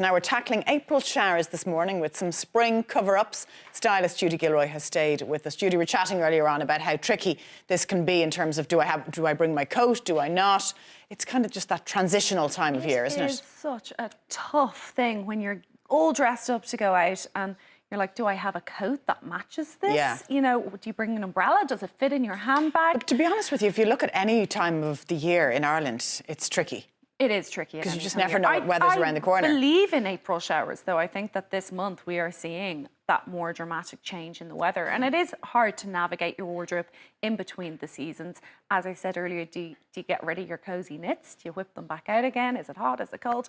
Now we're tackling April showers this morning with some spring cover-ups. Stylist Judy Gilroy has stayed with us. Judy, we were chatting earlier on about how tricky this can be in terms of do I bring my coat, do I not? It's kind of just that transitional time of year, isn't it? It is such a tough thing when you're all dressed up to go out and you're like, do I have a coat that matches this? Yeah. You know, do you bring an umbrella? Does it fit in your handbag? But to be honest with you, if you look at any time of the year in Ireland, it's tricky. It is tricky. Because you just never know what weather's around the corner. I believe in April showers, though. I think that this month we are seeing that more dramatic change in the weather. And it is hard to navigate your wardrobe in between the seasons. As I said earlier, do you get rid of your cosy knits? Do you whip them back out again? Is it hot? Is it cold?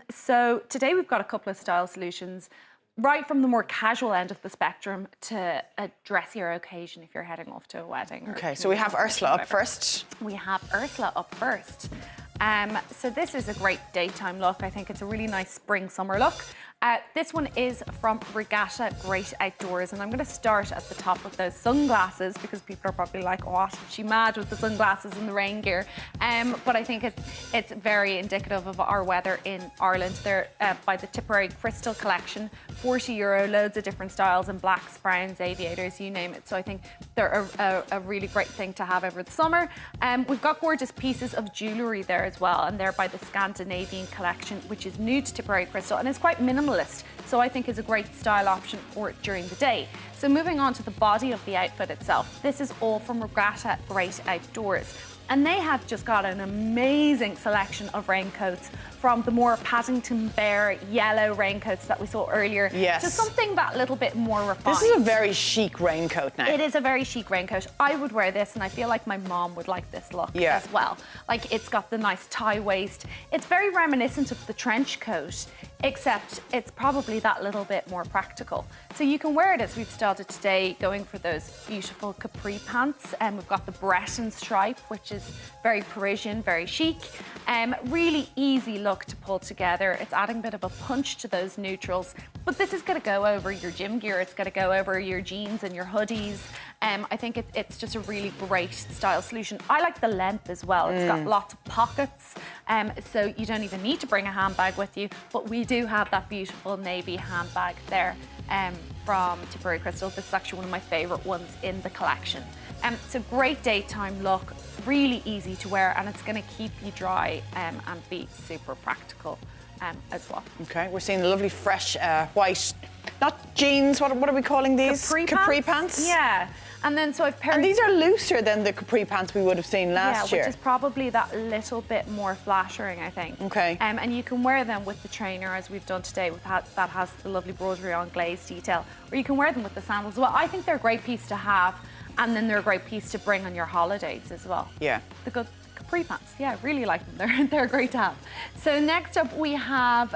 So today we've got a couple of style solutions, right from the more casual end of the spectrum to a dressier occasion if you're heading off to a wedding. Okay, so we have Ursula up first. We have Ursula up first. So this is a great daytime look. I think it's a really nice spring summer look. This one is from Regatta Great Outdoors, and I'm going to start at the top with those sunglasses because people are probably like, what, is she mad with the sunglasses and the rain gear? But I think it's very indicative of our weather in Ireland. They're by the Tipperary Crystal Collection, €40, loads of different styles in blacks, browns, aviators, you name it. So I think they're a really great thing to have over the summer. We've got gorgeous pieces of jewellery there as well, and they're by the Scandinavian Collection, which is new to Tipperary Crystal, and it's quite minimalist. So I think is a great style option for it during the day. So moving on to the body of the outfit itself, this is all from Regatta Great Outdoors. And they have just got an amazing selection of raincoats, from the more Paddington Bear yellow raincoats that we saw earlier, yes, to something that little bit more refined. This is a very chic raincoat now. It is a very chic raincoat. I would wear this, and I feel like my mom would like this look as well. Like, it's got the nice tie waist. It's very reminiscent of the trench coat, except it's probably that little bit more practical. So you can wear it as we've styled it today, going for those beautiful capri pants. And we've got the Breton stripe, which is very Parisian, very chic. Really easy look to pull together. It's adding a bit of a punch to those neutrals. But this is going to go over your gym gear. It's going to go over your jeans and your hoodies. I think it's just a really great style solution. I like the length as well. It's got lots of pockets, so you don't even need to bring a handbag with you. But we do have that beautiful navy handbag there from Tipperary Crystal. This is actually one of my favourite ones in the collection. It's a great daytime look, really easy to wear, and it's going to keep you dry and be super practical as well. Okay, we're seeing the lovely fresh white, not jeans, what are we calling these? Capri pants? Yeah. And then so I've paired... And these are looser than the capri pants we would have seen last year. Yeah, which is probably that little bit more flattering, I think. Okay. And you can wear them with the trainer, as we've done today, with that has the lovely broderie on glaze detail, or you can wear them with the sandals as well. I think they're a great piece to have, and then they're a great piece to bring on your holidays as well. Yeah. The good capri pants, yeah, I really like them. They're great to have. So next up we have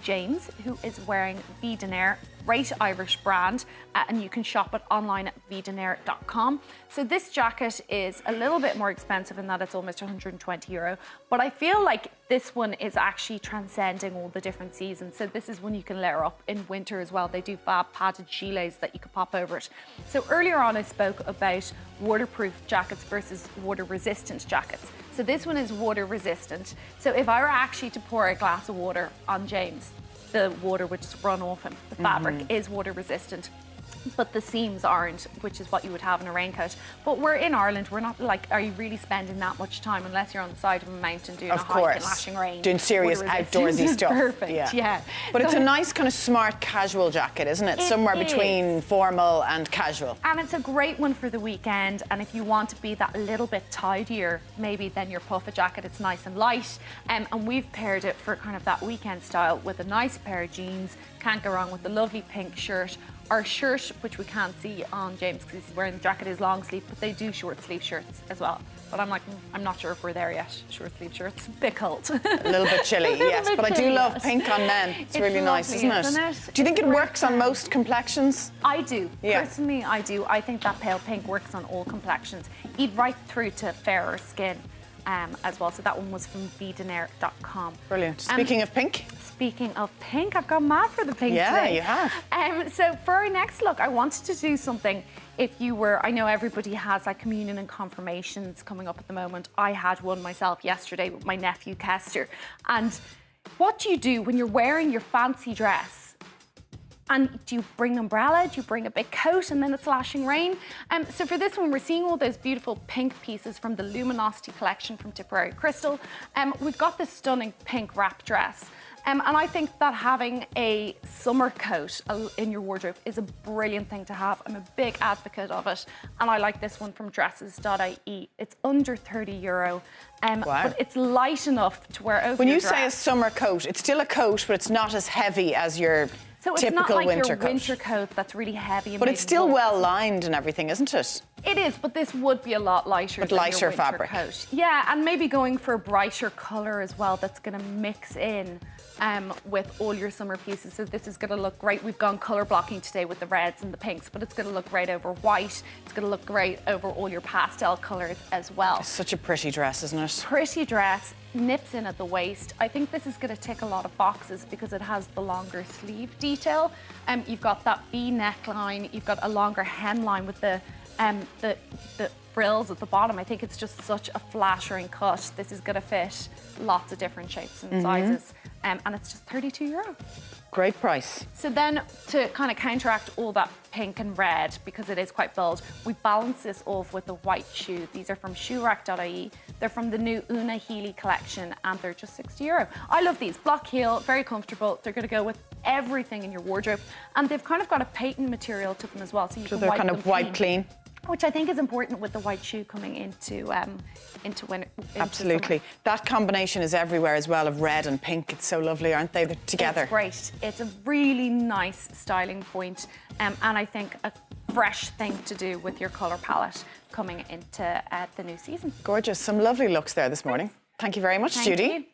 James, who is wearing Vidanair. Great Irish brand, and you can shop it online at vidanair.com. So this jacket is a little bit more expensive in that it's almost €120, but I feel like this one is actually transcending all the different seasons. So this is one you can layer up in winter as well. They do fab padded gilets that you can pop over it. So earlier on I spoke about waterproof jackets versus water resistant jackets. So this one is water resistant. So if I were actually to pour a glass of water on James, the water would just run off him. The fabric is water resistant, but the seams aren't, which is what you would have in a raincoat. But we're in Ireland, we're not like, are you really spending that much time, unless you're on the side of a mountain doing a hike in lashing rain? Doing serious outdoorsy stuff. Perfect, yeah. But it's a nice kind of smart casual jacket, isn't it? Somewhere between formal and casual. And it's a great one for the weekend, and if you want to be that little bit tidier, maybe then your puffer jacket, it's nice and light. And we've paired it for kind of that weekend style with a nice pair of jeans. Can't go wrong with the lovely pink shirt. Our shirt, which we can't see on James because he's wearing the jacket, is long sleeve, but they do short sleeve shirts as well. But I'm like, I'm not sure if we're there yet. Short sleeve shirts, bit cold. A little bit chilly, yes. But I do love pink on men. It's really nice, isn't it? Do you think it works on most complexions? I do. Personally, I do. I think that pale pink works on all complexions, even right through to fairer skin. As well. So that one was from vidanair.com. Brilliant. Speaking of pink? Speaking of pink, I've gone mad for the pink today. Yeah, you have. So for our next look, I wanted to do something. If you were, I know everybody has like communion and confirmations coming up at the moment. I had one myself yesterday with my nephew Kester, and what do you do when you're wearing your fancy dress? And do you bring an umbrella? Do you bring a big coat and then it's lashing rain? So for this one, we're seeing all those beautiful pink pieces from the Luminosity collection from Tipperary Crystal. We've got this stunning pink wrap dress. And I think that having a summer coat in your wardrobe is a brilliant thing to have. I'm a big advocate of it. And I like this one from dresses.ie. It's under €30. Wow. But it's light enough to wear over When your you dress. say a summer coat, it's still a coat, but it's not as heavy as your So it's typical not like winter your coat. winter coat that's really heavy. And But made it's of still wool. well lined and everything, isn't it? It is, but this would be a lot lighter than lighter your winter fabric. coat. Yeah, and maybe going for a brighter colour as well that's going to mix in with all your summer pieces. So this is going to look great. We've gone colour blocking today with the reds and the pinks, but it's going to look great over white. It's going to look great over all your pastel colours as well. It's such a pretty dress, isn't it? Pretty dress, nips in at the waist. I think this is going to tick a lot of boxes because it has the longer sleeve detail. You've got that V neckline. You've got a longer hemline with the frills at the bottom. I think it's just such a flattering cut. This is going to fit lots of different shapes and sizes, and it's just €32. Great price. So then, to kind of counteract all that pink and red, because it is quite bold, we balance this off with the white shoe. These are from shoerack.ie. They're from the new Una Healy collection, and they're just €60. I love these. Block heel, very comfortable. They're going to go with everything in your wardrobe, and they've kind of got a patent material to them as well, so you can They're wipe kind them of white clean. which I think is important with the white shoe coming into winter. Absolutely. That combination is everywhere as well, of red and pink. It's so lovely, aren't they? They're together. It's great. It's a really nice styling point, and I think a fresh thing to do with your colour palette coming into the new season. Gorgeous. Some lovely looks there this morning. Thank you very much, Thank Judy. you.